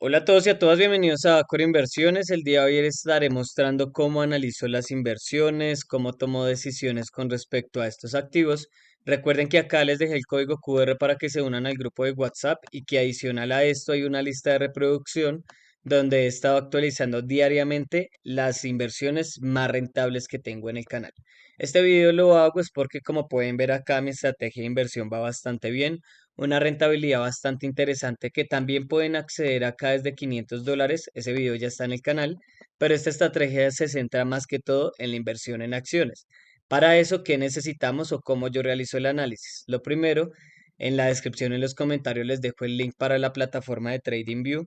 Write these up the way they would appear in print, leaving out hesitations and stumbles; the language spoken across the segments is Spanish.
Hola a todos y a todas, bienvenidos a Acor Inversiones. El día de hoy les estaré mostrando cómo analizo las inversiones, cómo tomo decisiones con respecto a estos activos. Recuerden que acá les dejé el código QR para que se unan al grupo de WhatsApp y que adicional a esto hay una lista de reproducción donde he estado actualizando diariamente las inversiones más rentables que tengo en el canal. Este video lo hago es porque como pueden ver acá mi estrategia de inversión va bastante bien, una rentabilidad bastante interesante que también pueden acceder acá desde $500. Ese video ya está en el canal, pero esta estrategia se centra más que todo en la inversión en acciones. Para eso, ¿qué necesitamos o cómo yo realizo el análisis? Lo primero, en la descripción en los comentarios les dejo el link para la plataforma de TradingView.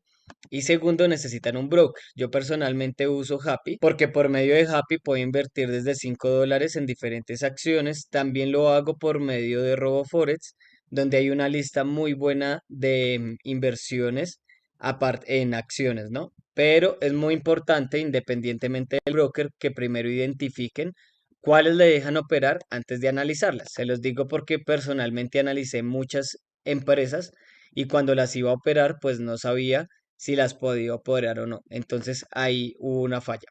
Y segundo, necesitan un broker. Yo personalmente uso Happy porque por medio de Happy puedo invertir desde $5 en diferentes acciones. También lo hago por medio de RoboForex donde hay una lista muy buena de inversiones aparte en acciones, ¿no? Pero es muy importante, independientemente del broker, que primero identifiquen cuáles le dejan operar antes de analizarlas. Se los digo porque personalmente analicé muchas empresas y cuando las iba a operar, pues no sabía si las podía operar o no. Entonces ahí hubo una falla.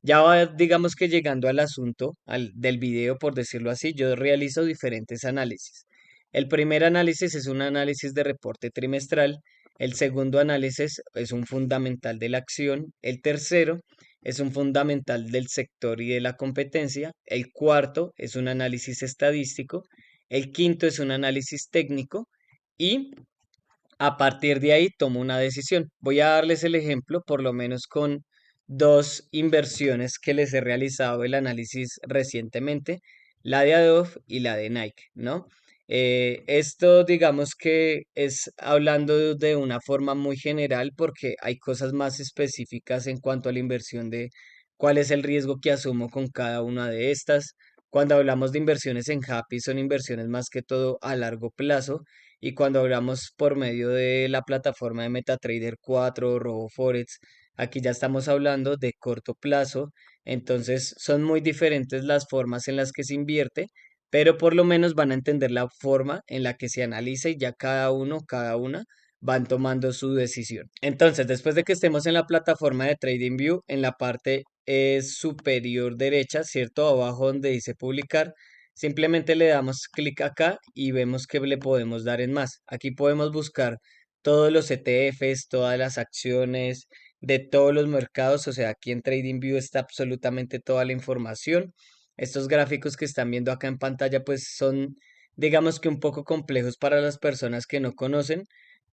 Ya va, digamos que llegando al asunto del video, por decirlo así, yo realizo diferentes análisis. El primer análisis es un análisis de reporte trimestral, el segundo análisis es un fundamental de la acción, el tercero es un fundamental del sector y de la competencia, el cuarto es un análisis estadístico, el quinto es un análisis técnico y a partir de ahí tomo una decisión. Voy a darles el ejemplo, por lo menos con dos inversiones que les he realizado el análisis recientemente, la de Adobe y la de Nike, ¿no? Esto digamos que es hablando de una forma muy general porque hay cosas más específicas en cuanto a la inversión de cuál es el riesgo que asumo con cada una de estas. Cuando hablamos de inversiones en Happy, son inversiones más que todo a largo plazo y cuando hablamos por medio de la plataforma de MetaTrader 4 o RoboForex, aquí ya estamos hablando de corto plazo. Entonces son muy diferentes las formas en las que se invierte, pero por lo menos van a entender la forma en la que se analiza y ya cada uno, cada una van tomando su decisión. Entonces, después de que estemos en la plataforma de TradingView, en la parte superior derecha, ¿cierto? Abajo donde dice publicar, simplemente le damos clic acá y vemos que le podemos dar en más. Aquí podemos buscar todos los ETFs, todas las acciones de todos los mercados. O sea, aquí en TradingView está absolutamente toda la información. Estos gráficos que están viendo acá en pantalla pues son digamos que un poco complejos para las personas que no conocen.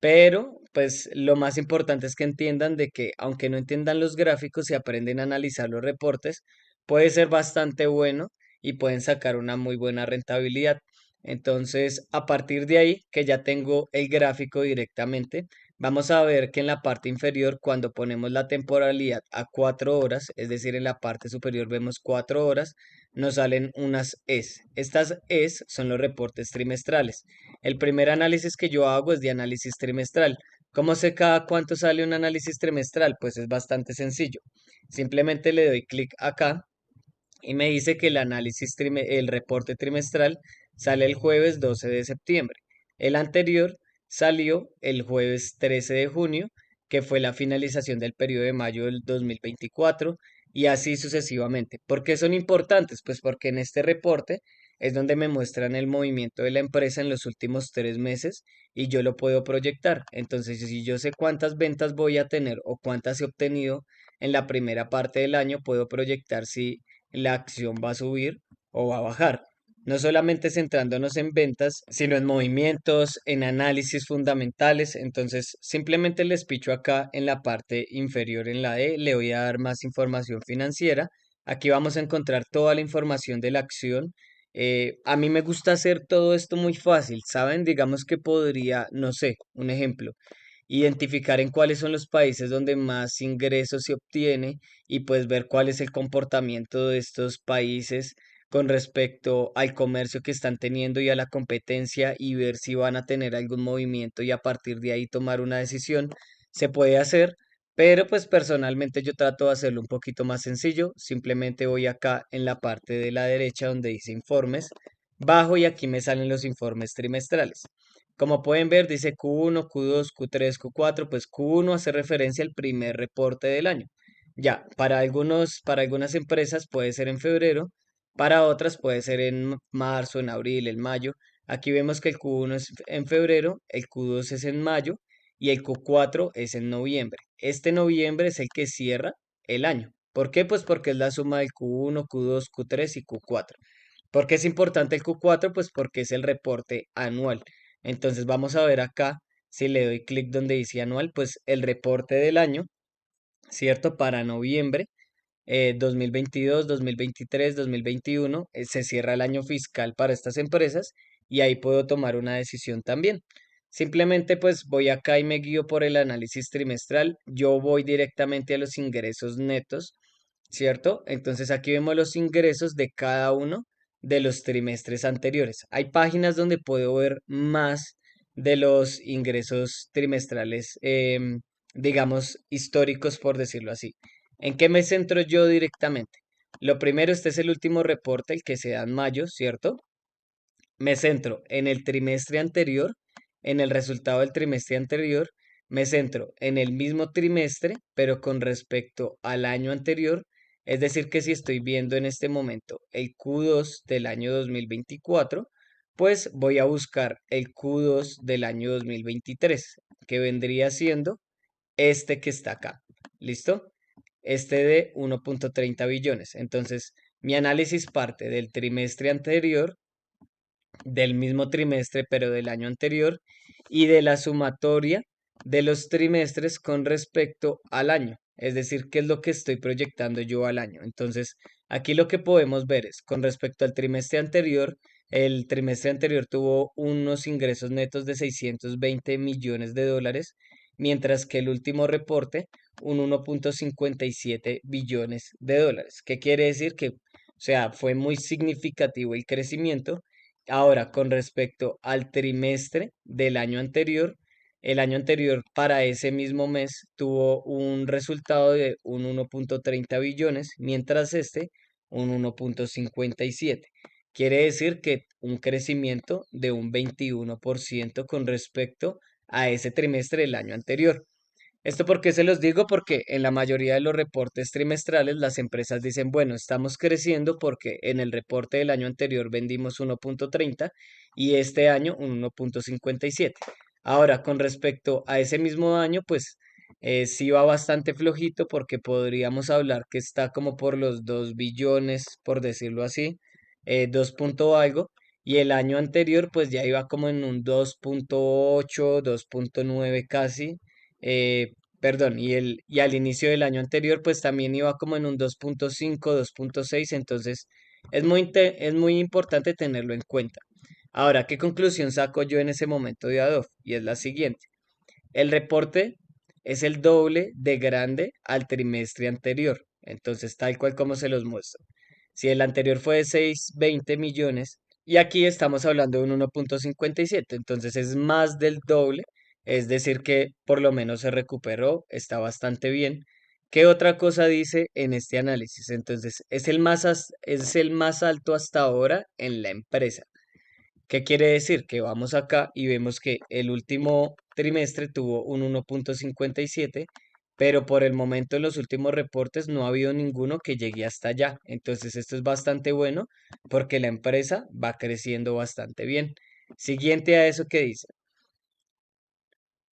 Pero pues lo más importante es que entiendan de que aunque no entiendan los gráficos y aprenden a analizar los reportes, puede ser bastante bueno y pueden sacar una muy buena rentabilidad. Entonces, a partir de ahí, que ya tengo el gráfico directamente, vamos a ver que en la parte inferior, cuando ponemos la temporalidad a 4 horas, es decir, en la parte superior vemos 4 horas, nos salen unas ES. Estas ES son los reportes trimestrales. El primer análisis que yo hago es de análisis trimestral. ¿Cómo sé cada cuánto sale un análisis trimestral? Pues es bastante sencillo. Simplemente le doy clic acá y me dice que el reporte trimestral sale el jueves 12 de septiembre. El anterior salió el jueves 13 de junio, que fue la finalización del periodo de mayo del 2024, y así sucesivamente. ¿Por qué son importantes? Pues porque en este reporte es donde me muestran el movimiento de la empresa en los últimos 3 meses y yo lo puedo proyectar. Entonces, si yo sé cuántas ventas voy a tener o cuántas he obtenido en la primera parte del año, puedo proyectar si la acción va a subir o va a bajar. No solamente centrándonos en ventas, sino en movimientos, en análisis fundamentales. Entonces, simplemente les picho acá en la parte inferior en la E, le voy a dar más información financiera. Aquí vamos a encontrar toda la información de la acción. A mí me gusta hacer todo esto muy fácil, ¿saben? Digamos que podría, no sé, un ejemplo identificar en cuáles son los países donde más ingresos se obtiene y pues ver cuál es el comportamiento de estos países con respecto al comercio que están teniendo y a la competencia y ver si van a tener algún movimiento y a partir de ahí tomar una decisión. Se puede hacer, pero pues personalmente yo trato de hacerlo un poquito más sencillo. Simplemente voy acá en la parte de la derecha donde dice informes, bajo y aquí me salen los informes trimestrales. Como pueden ver, dice Q1, Q2, Q3, Q4, pues Q1 hace referencia al primer reporte del año. Ya, para algunas empresas puede ser en febrero, para otras puede ser en marzo, en abril, en mayo. Aquí vemos que el Q1 es en febrero, el Q2 es en mayo y el Q4 es en noviembre. Este noviembre es el que cierra el año. ¿Por qué? Pues porque es la suma del Q1, Q2, Q3 y Q4. ¿Por qué es importante el Q4? Pues porque es el reporte anual. Entonces vamos a ver acá, si le doy clic donde dice anual, pues el reporte del año, ¿cierto? Para noviembre 2022, 2023, 2021, se cierra el año fiscal para estas empresas y ahí puedo tomar una decisión también. Simplemente pues voy acá y me guío por el análisis trimestral. Yo voy directamente a los ingresos netos, ¿cierto? Entonces aquí vemos los ingresos de cada uno de los trimestres anteriores. Hay páginas donde puedo ver más de los ingresos trimestrales, digamos, históricos, por decirlo así. ¿En qué me centro yo directamente? Lo primero, este es el último reporte, el que se da en mayo, ¿cierto? Me centro en el trimestre anterior, en el resultado del trimestre anterior, me centro en el mismo trimestre, pero con respecto al año anterior, es decir, que si estoy viendo en este momento el Q2 del año 2024, pues voy a buscar el Q2 del año 2023, que vendría siendo este que está acá. ¿Listo? Este de 1.30 billones. Entonces, mi análisis parte del trimestre anterior, del mismo trimestre, pero del año anterior, y de la sumatoria de los trimestres con respecto al año. Es decir, qué es lo que estoy proyectando yo al año. Entonces, aquí lo que podemos ver es, con respecto al trimestre anterior, el trimestre anterior tuvo unos ingresos netos de 620 millones de dólares, mientras que el último reporte, un 1.57 billones de dólares. ¿Qué quiere decir? Que, o sea, fue muy significativo el crecimiento. Ahora, con respecto al trimestre del año anterior, el año anterior para ese mismo mes tuvo un resultado de un 1.30 billones, mientras este un 1.57. Quiere decir que un crecimiento de un 21% con respecto a ese trimestre del año anterior. ¿Esto por qué se los digo? Porque en la mayoría de los reportes trimestrales las empresas dicen, bueno, estamos creciendo porque en el reporte del año anterior vendimos 1.30 y este año un 1.57. Ahora, con respecto a ese mismo año, pues sí va bastante flojito porque podríamos hablar que está como por los 2 billones, por decirlo así, 2 punto algo. Y el año anterior, pues ya iba como en un 2.8, 2.9 casi. Perdón, y al inicio del año anterior, pues también iba como en un 2.5, 2.6, entonces es muy importante tenerlo en cuenta. Ahora, ¿qué conclusión saco yo en ese momento de Adobe? Y es la siguiente. El reporte es el doble de grande al trimestre anterior, entonces tal cual como se los muestro. Si el anterior fue de 620 millones y aquí estamos hablando de un 1.57, entonces es más del doble, es decir que por lo menos se recuperó, está bastante bien. ¿Qué otra cosa dice en este análisis? Entonces, es el más alto hasta ahora en la empresa. ¿Qué quiere decir? Que vamos acá y vemos que el último trimestre tuvo un 1.57, pero por el momento en los últimos reportes no ha habido ninguno que llegue hasta allá. Entonces esto es bastante bueno porque la empresa va creciendo bastante bien. Siguiente a eso que dice,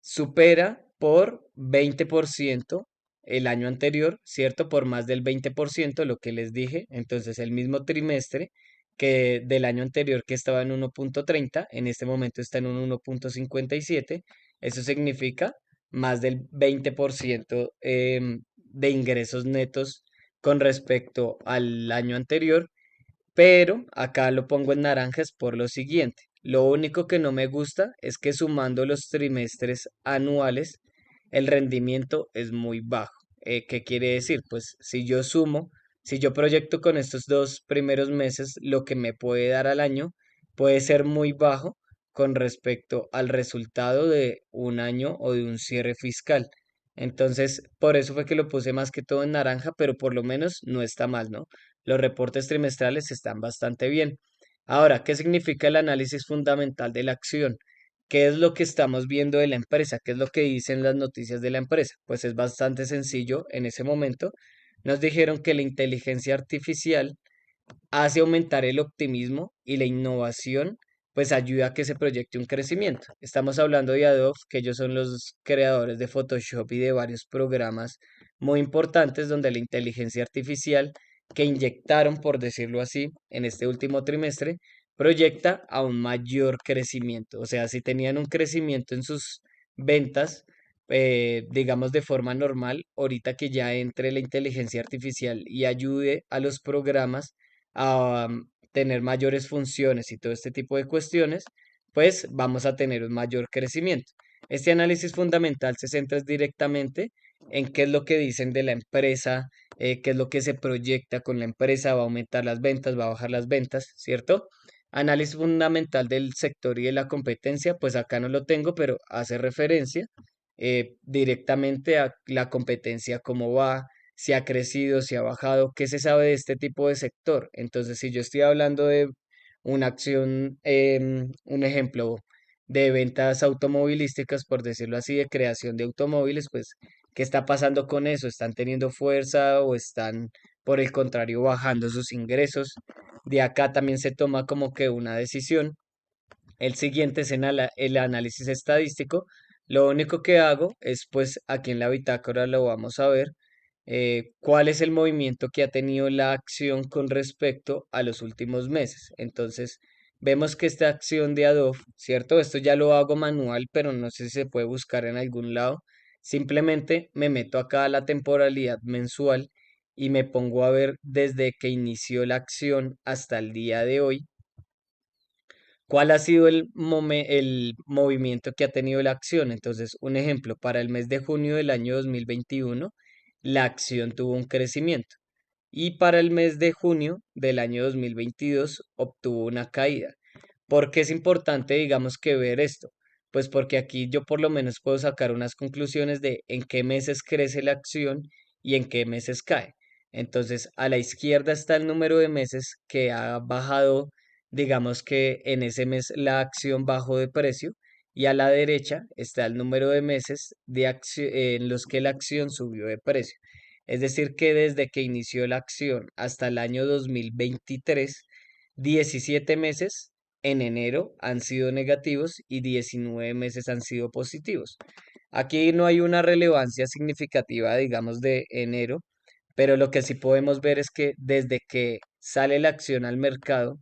supera por 20% el año anterior, ¿cierto? Por más del 20%, lo que les dije. Entonces, el mismo trimestre que del año anterior que estaba en 1.30, en este momento está en un 1.57. Eso significa más del 20% de ingresos netos con respecto al año anterior, pero acá lo pongo en naranjas por lo siguiente. Lo único que no me gusta es que sumando los trimestres anuales, el rendimiento es muy bajo. ¿Qué quiere decir? Pues si yo sumo, si yo proyecto con estos 2 primeros meses, lo que me puede dar al año puede ser muy bajo con respecto al resultado de un año o de un cierre fiscal. Entonces, por eso fue que lo puse más que todo en naranja, pero por lo menos no está mal, ¿no? Los reportes trimestrales están bastante bien. Ahora, ¿qué significa el análisis fundamental de la acción? ¿Qué es lo que estamos viendo de la empresa? ¿Qué es lo que dicen las noticias de la empresa? Pues es bastante sencillo en ese momento. Nos dijeron que la inteligencia artificial hace aumentar el optimismo y la innovación, pues ayuda a que se proyecte un crecimiento. Estamos hablando de Adobe, que ellos son los creadores de Photoshop y de varios programas muy importantes donde la inteligencia artificial que inyectaron, por decirlo así, en este último trimestre, proyecta a un mayor crecimiento. O sea, si tenían un crecimiento en sus ventas, digamos de forma normal, ahorita que ya entre la inteligencia artificial y ayude a los programas a tener mayores funciones y todo este tipo de cuestiones, pues vamos a tener un mayor crecimiento. Este análisis fundamental se centra directamente en qué es lo que dicen de la empresa, qué es lo que se proyecta con la empresa, va a aumentar las ventas, va a bajar las ventas, ¿cierto? Análisis fundamental del sector y de la competencia, pues acá no lo tengo, pero hace referencia directamente a la competencia, cómo va, si ha crecido, si ha bajado, qué se sabe de este tipo de sector. Entonces, si yo estoy hablando de una acción, un ejemplo de ventas automovilísticas, por decirlo así, de creación de automóviles, pues, ¿qué está pasando con eso? ¿Están teniendo fuerza o están, por el contrario, bajando sus ingresos? De acá también se toma como que una decisión. El siguiente es el análisis estadístico. Lo único que hago es, pues, aquí en la bitácora lo vamos a ver, cuál es el movimiento que ha tenido la acción con respecto a los últimos meses. Entonces, vemos que esta acción de Adobe, ¿cierto? Esto ya lo hago manual, pero no sé si se puede buscar en algún lado. Simplemente me meto acá a la temporalidad mensual y me pongo a ver desde que inició la acción hasta el día de hoy. ¿Cuál ha sido el movimiento que ha tenido la acción? Entonces, un ejemplo, para el mes de junio del año 2021, la acción tuvo un crecimiento y para el mes de junio del año 2022 obtuvo una caída. ¿Por qué es importante, digamos, que ver esto? Pues porque aquí yo por lo menos puedo sacar unas conclusiones de en qué meses crece la acción y en qué meses cae. Entonces, a la izquierda está el número de meses que ha bajado, digamos que en ese mes la acción bajó de precio, y a la derecha está el número de meses en los que la acción subió de precio. Es decir, que desde que inició la acción hasta el año 2023, 17 meses en enero han sido negativos y 19 meses han sido positivos. Aquí no hay una relevancia significativa, digamos, de enero, pero lo que sí podemos ver es que desde que sale la acción al mercado,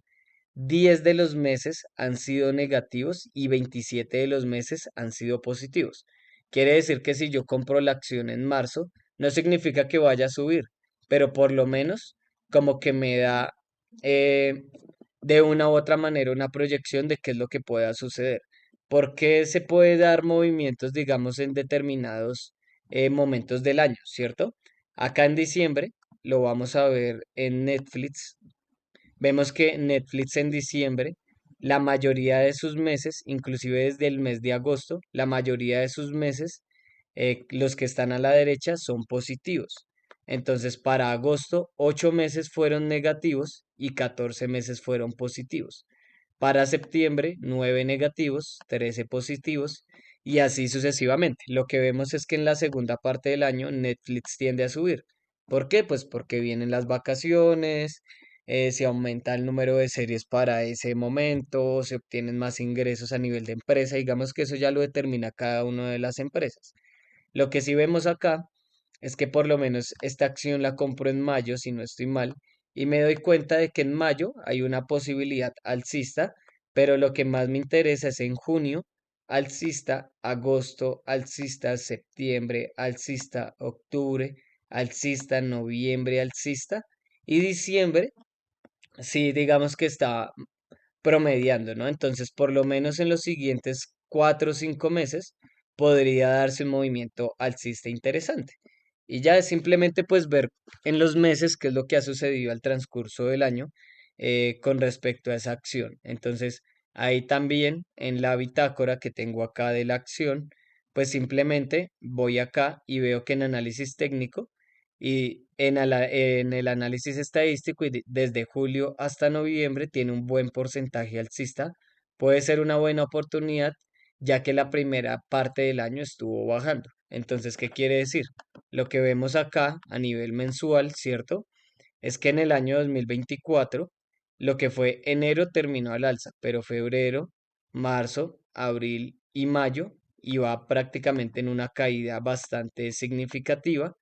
10 de los meses han sido negativos y 27 de los meses han sido positivos. Quiere decir que si yo compro la acción en marzo, no significa que vaya a subir, pero por lo menos como que me da eh, de una u otra manera una proyección de qué es lo que pueda suceder. ¿Por qué se puede dar movimientos, digamos, en determinados momentos del año, cierto? Acá en diciembre lo vamos a ver en Netflix. Vemos que Netflix en diciembre, la mayoría de sus meses, inclusive desde el mes de agosto, la mayoría de sus meses, los que están a la derecha, son positivos. Entonces, para agosto, 8 meses fueron negativos y 14 meses fueron positivos. Para septiembre, 9 negativos, 13 positivos y así sucesivamente. Lo que vemos es que en la segunda parte del año Netflix tiende a subir. ¿Por qué? Pues porque vienen las vacaciones, se aumenta el número de series para ese momento, se obtienen más ingresos a nivel de empresa. Digamos que eso ya lo determina cada una de las empresas. Lo que sí vemos acá es que por lo menos esta acción la compro en mayo, si no estoy mal, y me doy cuenta de que en mayo hay una posibilidad alcista, pero lo que más me interesa es en junio, alcista, agosto, alcista, septiembre, alcista, octubre, alcista, noviembre, alcista, y diciembre, sí, digamos que está promediando, ¿no? Entonces, por lo menos en los siguientes 4 o 5 meses podría darse un movimiento alcista interesante. Y ya es simplemente pues ver en los meses qué es lo que ha sucedido al transcurso del año con respecto a esa acción. Entonces, ahí también en la bitácora que tengo acá de la acción, pues simplemente voy acá y veo que en análisis técnico y en el análisis estadístico y desde julio hasta noviembre tiene un buen porcentaje alcista. Puede ser una buena oportunidad ya que la primera parte del año estuvo bajando. Entonces, ¿qué quiere decir? Lo que vemos acá a nivel mensual, ¿cierto? Es que en el año 2024, lo que fue enero terminó al alza, pero febrero, marzo, abril y mayo iba prácticamente en una caída bastante significativa.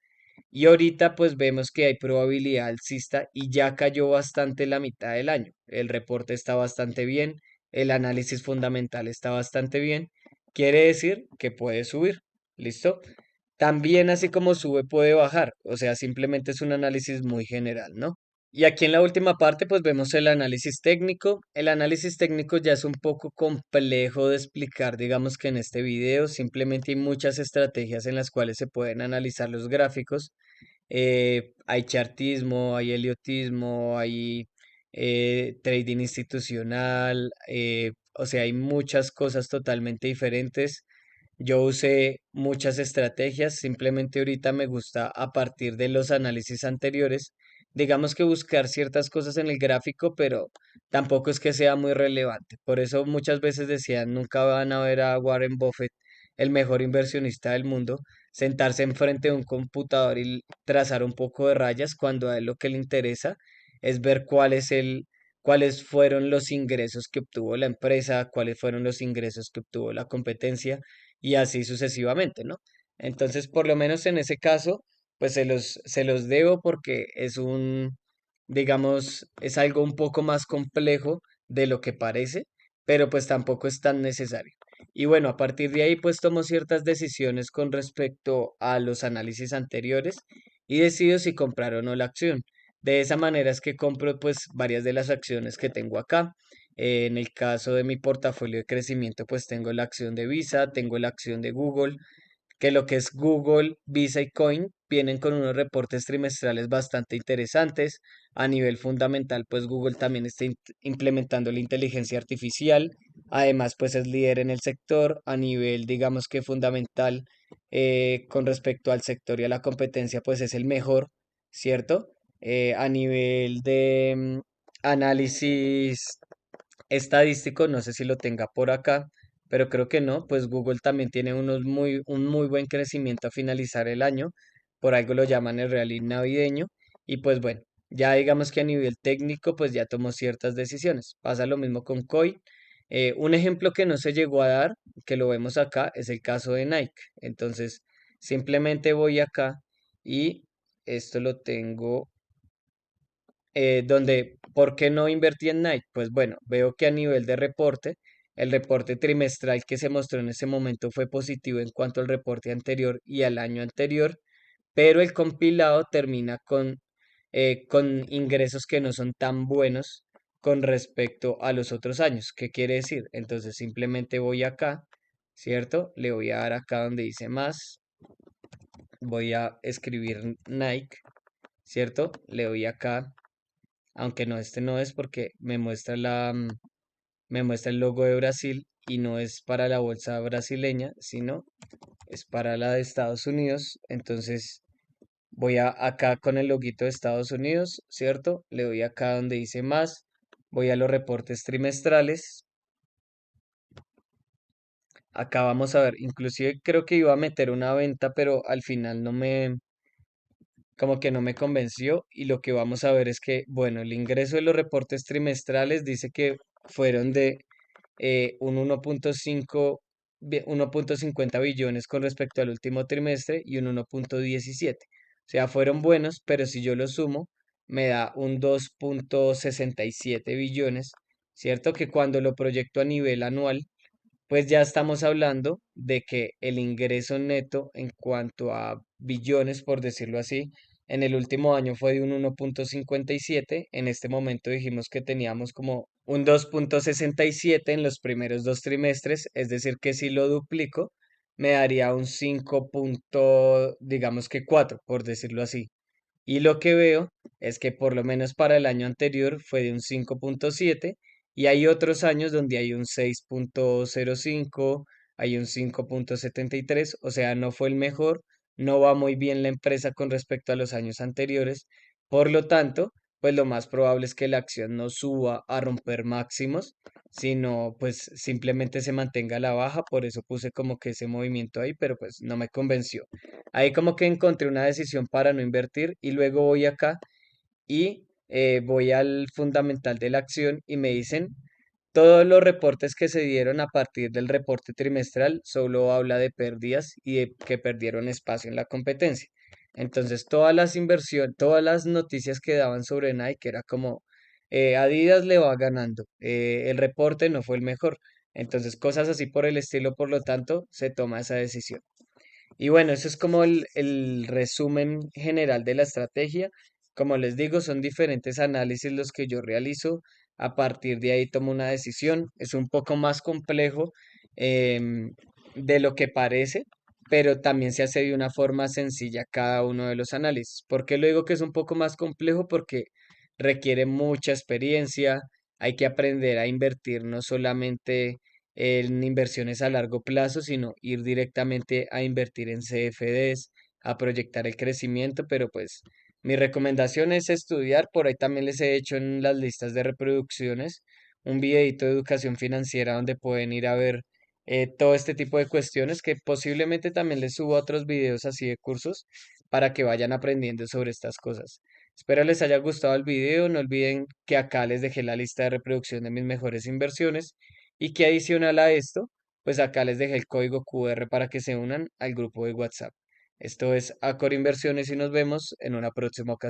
Y ahorita pues vemos que hay probabilidad alcista y ya cayó bastante la mitad del año. El reporte está bastante bien, el análisis fundamental está bastante bien. Quiere decir que puede subir. ¿Listo? También así como sube puede bajar. O sea, simplemente es un análisis muy general, ¿no? Y aquí en la última parte pues vemos el análisis técnico. El análisis técnico ya es un poco complejo de explicar, digamos que en este video simplemente hay muchas estrategias en las cuales se pueden analizar los gráficos. Hay chartismo, hay heliotismo, hay trading institucional, o sea, hay muchas cosas totalmente diferentes. Yo usé muchas estrategias, simplemente ahorita me gusta a partir de los análisis anteriores, digamos que buscar ciertas cosas en el gráfico, pero tampoco es que sea muy relevante. Por eso muchas veces decían, nunca van a ver a Warren Buffett, el mejor inversionista del mundo, sentarse enfrente de un computador y trazar un poco de rayas cuando a él lo que le interesa es ver cuáles fueron los ingresos que obtuvo la empresa, cuáles fueron los ingresos que obtuvo la competencia y así sucesivamente, ¿no? Entonces, por lo menos en ese caso, pues se los debo porque digamos, es algo un poco más complejo de lo que parece, pero pues tampoco es tan necesario. Y bueno, a partir de ahí, pues tomo ciertas decisiones con respecto a los análisis anteriores y decido si comprar o no la acción. De esa manera es que compro pues varias de las acciones que tengo acá. En el caso de mi portafolio de crecimiento, pues tengo la acción de Visa, tengo la acción de Google, que lo que es Google, Visa y Coin vienen con unos reportes trimestrales bastante interesantes. A nivel fundamental, pues Google también está implementando la inteligencia artificial. Además, pues es líder en el sector. A nivel, digamos que fundamental, con respecto al sector y a la competencia, pues es el mejor, ¿cierto? A nivel de análisis estadístico, no sé si lo tenga por acá, pero creo que no, pues Google también tiene un muy buen crecimiento a finalizar el año, por algo lo llaman el rally navideño, y pues bueno, ya digamos que a nivel técnico, pues ya tomó ciertas decisiones. Pasa lo mismo con COI. Un ejemplo que no se llegó a dar, que lo vemos acá, es el caso de Nike. Entonces, simplemente voy acá y esto lo tengo donde, ¿por qué no invertí en Nike? Pues bueno, veo que a nivel de reporte, el reporte trimestral que se mostró en ese momento fue positivo en cuanto al reporte anterior y al año anterior, pero el compilado termina con ingresos que no son tan buenos con respecto a los otros años. ¿Qué quiere decir? Entonces simplemente voy acá, ¿cierto? Le voy a dar acá donde dice más, voy a escribir Nike, ¿cierto? Le doy acá, aunque no, este no es porque me muestra el logo de Brasil y no es para la bolsa brasileña, sino es para la de Estados Unidos. Entonces voy acá con el loguito de Estados Unidos, ¿cierto? Le doy acá donde dice más, voy a los reportes trimestrales. Acá vamos a ver, inclusive creo que iba a meter una venta, pero al final como que no me convenció y lo que vamos a ver es que, bueno, el ingreso de los reportes trimestrales dice que fueron de un 1.50 billones con respecto al último trimestre y un 1.17. O sea, fueron buenos, pero si yo lo sumo, me da un 2.67 billones, ¿cierto? Que cuando lo proyecto a nivel anual, pues ya estamos hablando de que el ingreso neto en cuanto a billones, por decirlo así, en el último año fue de un 1.57. En este momento dijimos que teníamos como un 2.67 en los primeros dos trimestres, es decir, que si lo duplico, me daría un 5 digamos que 4, por decirlo así. Y lo que veo es que por lo menos para el año anterior fue de un 5.7 y hay otros años donde hay un 6.05, hay un 5.73, o sea, no fue el mejor, no va muy bien la empresa con respecto a los años anteriores. Por lo tanto, pues lo más probable es que la acción no suba a romper máximos, sino pues simplemente se mantenga a la baja. Por eso puse como que ese movimiento ahí, pero pues no me convenció. Ahí como que encontré una decisión para no invertir y luego voy acá y voy al fundamental de la acción y me dicen, todos los reportes que se dieron a partir del reporte trimestral solo habla de pérdidas y de que perdieron espacio en la competencia. Entonces, todas las inversiones, todas las noticias que daban sobre Nike era como Adidas le va ganando, el reporte no fue el mejor. Entonces, cosas así por el estilo, por lo tanto, se toma esa decisión. Y bueno, eso es como el resumen general de la estrategia. Como les digo, son diferentes análisis los que yo realizo. A partir de ahí tomo una decisión. Es un poco más complejo de lo que parece, pero también se hace de una forma sencilla cada uno de los análisis. ¿Por qué lo digo que es un poco más complejo? Porque requiere mucha experiencia. Hay que aprender a invertir no solamente en inversiones a largo plazo, sino ir directamente a invertir en CFDs, a proyectar el crecimiento, pero pues mi recomendación es estudiar, por ahí también les he hecho en las listas de reproducciones un videito de educación financiera donde pueden ir a ver todo este tipo de cuestiones que posiblemente también les subo otros videos así de cursos para que vayan aprendiendo sobre estas cosas. Espero les haya gustado el video, no olviden que acá les dejé la lista de reproducción de mis mejores inversiones y que adicional a esto, pues acá les dejé el código QR para que se unan al grupo de WhatsApp. Esto es Acor Inversiones y nos vemos en una próxima ocasión.